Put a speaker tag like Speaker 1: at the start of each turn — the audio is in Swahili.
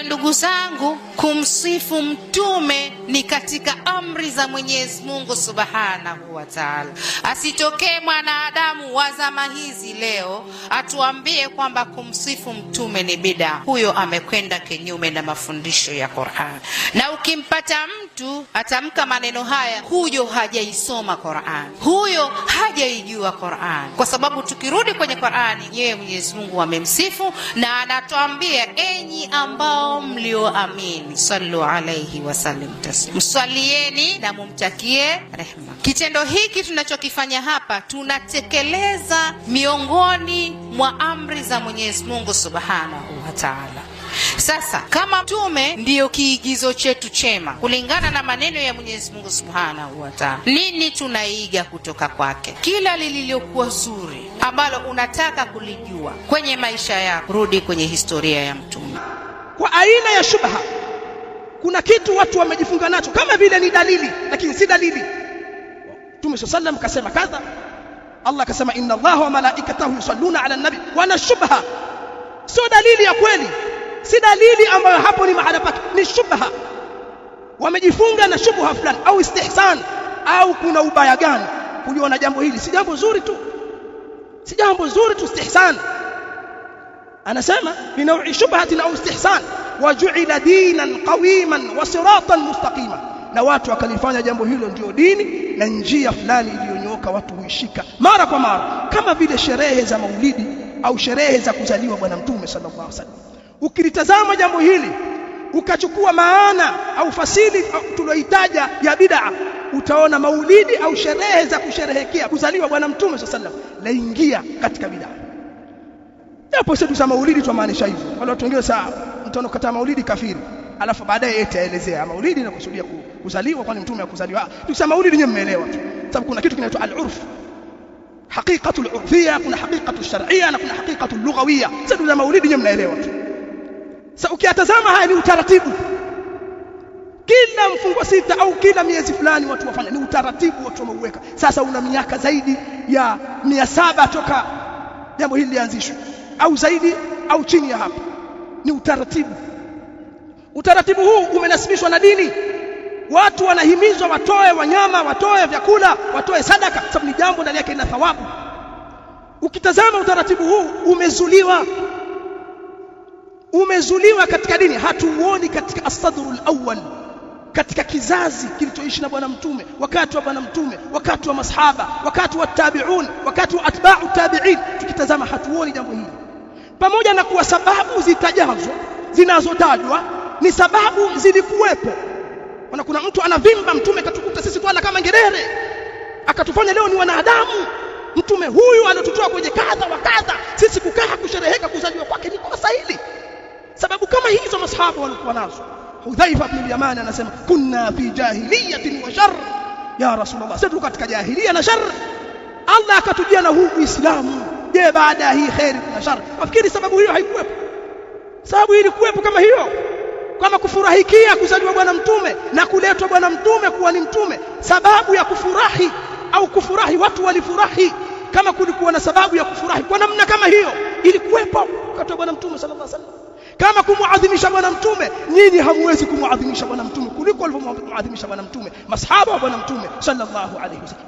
Speaker 1: hiyo ndugu zangu, kumsifu mtume ni katika amri za Mwenyezi Mungu Subhanahu wa Ta'ala. Asitokee mwanadamu wa zama hizi leo atuambie kwamba kumsifu mtume ni bid'a. Huyo amekwenda kinyume na mafundisho ya Qur'an. Na ukimpata mtu atamka maneno haya, huyo hajaisoma Qur'an, huyo hajaijua Qur'an. Kwa sababu tukirudi kwenye Qur'ani, yeye Mwenyezi Mungu amemsifu na anatuambia, enyi ambao mlioamini, sallu alayhi wasallim taslima, msalieni na mumtakie rehema. Kitendo hiki tunachokifanya hapa, tunatekeleza miongoni mwa amri za Mwenyezi Mungu Subhanahu wa Ta'ala. Sasa kama mtume ndiyo kiigizo chetu chema kulingana na maneno ya Mwenyezi Mungu Subhanahu wa Ta'ala, nini tunaiga kutoka kwake? Kila lililokuwa zuri ambalo unataka kulijua kwenye maisha yako, rudi kwenye historia ya mtume.
Speaker 2: Kwa aina ya shubha, kuna kitu watu wamejifunga nacho kama vile ni dalili, lakini si dalili. Mtume sallam kasema kadha, Allah kasema inna Allaha wa malaikatahu yusalluna ala nabi, wana shubha. Sio dalili ya kweli, si dalili ambayo hapo ni mahala pake, ni shubha. Wamejifunga na shubha fulani au istihsan, au kuna ubaya gani kuliona jambo hili? Si jambo zuri tu, si jambo zuri tu, istihsan. Anasema binawi shubhatin au istihsan, waju'ila dinan qawiman wa siratan mustaqima, na watu wakalifanya jambo hilo ndio dini na njia fulani iliyonyooka watu huishika mara kwa mara, kama vile sherehe za maulidi au sherehe za kuzaliwa bwana mtume sallallahu alaihi wasallam. Ukilitazama jambo hili ukachukua maana au fasili tuloitaja ya bid'a, utaona maulidi au sherehe za kusherehekea kuzaliwa bwana mtume sallallahu alaihi wasallam laingia katika bid'a. Hapo sisi tusema maulidi tumaanisha hivyo. Wale watu wengine saa mtu anakataa maulidi kafiri, alafu baadaye eti aelezea maulidi na kusudia kuzaliwa kwani mtume akuzaliwa. Tukisema maulidi nyewe mmeelewa tu, sababu kuna kitu kinaitwa al-urf, haqiqatu al-urfiyya, kuna haqiqatu al-shar'iyya na kuna haqiqatu al-lughawiyya. Sasa tunasema maulidi nyewe mnaelewa tu. Sasa ukiyatazama haya ni utaratibu, kila mfungo sita au kila miezi fulani watu wafanya, ni utaratibu watu wameuweka. Sasa una miaka zaidi ya 700 toka jambo hili lianzishwe, au zaidi au chini ya hapo. Ni utaratibu. Utaratibu huu umenasibishwa na dini. Watu wanahimizwa watoe wanyama, watoe vyakula, watoe sadaka, sababu ni jambo ndani yake ina thawabu. Ukitazama utaratibu huu umezuliwa katika dini, hatuuoni katika as-sadrul awwal, katika kizazi kilichoishi na bwana mtume, wakati wa bwana mtume, wakati wa masahaba, wakati wa tabi'un, wakati wa atba'u tabi'in. Tukitazama hatuoni jambo hili, pamoja na kuwa sababu zitajazwa zinazotajwa ni sababu zilikuwepo. Kuna mtu anavimba mtume katukuta sisi twala kama ngerere, akatufanya leo ni wanadamu. Mtume huyu anatutoa kwenye kadha wa kadha, sisi kukaa kushereheka kuzaliwa kwake ni kosa hili. Sababu kama hizo masahaba walikuwa nazo. Hudhaifa ibn Yaman anasema kunna fi jahiliyatin wa shar, ya Rasulullah, sisi katika jahiliya na shar, Allah akatujia na huu Uislamu. Je, baada ya hii khairi kuna shar? Nafikiri sababu hiyo haikuwepo. Sababu ilikuwepo kama hiyo, kama kufurahikia kuzaliwa bwana mtume na kuletwa bwana mtume kuwa ni mtume. Sababu ya kufurahi au kufurahi, watu walifurahi. Kama kulikuwa na sababu ya kufurahi kwa namna kama hiyo, ilikuwepo wakati bwana mtume sallallahu alaihi wasallam. Kama kumuadhimisha bwana mtume, nyinyi hamwezi kumuadhimisha bwana mtume kuliko walivyomuadhimisha bwana mtume masahaba wa bwana mtume sallallahu alaihi wasallam.